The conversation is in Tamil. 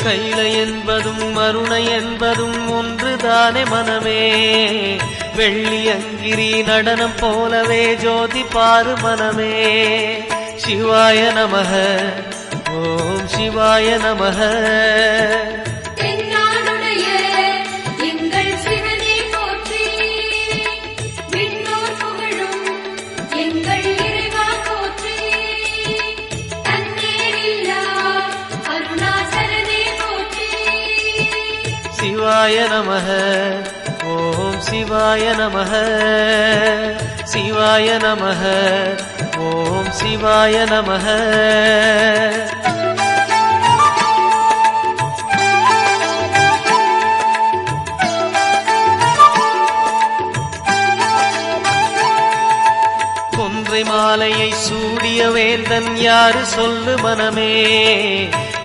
கைல என்பதும் மருணை என்பதும் ஒன்றுதானே மனமே. வெள்ளி அங்கிரி நடனம் போலவே ஜோதி பாரு மனமே. சிவாய நமக ஓம் சிவாய நமக. சிவாய நமக ஓம் சிவாய நமக. சிவாய நமக ஓம் சிவாய நமக. கொன்றை மாலையை சூடிய வேந்தன் யாரு சொல்லு மனமே.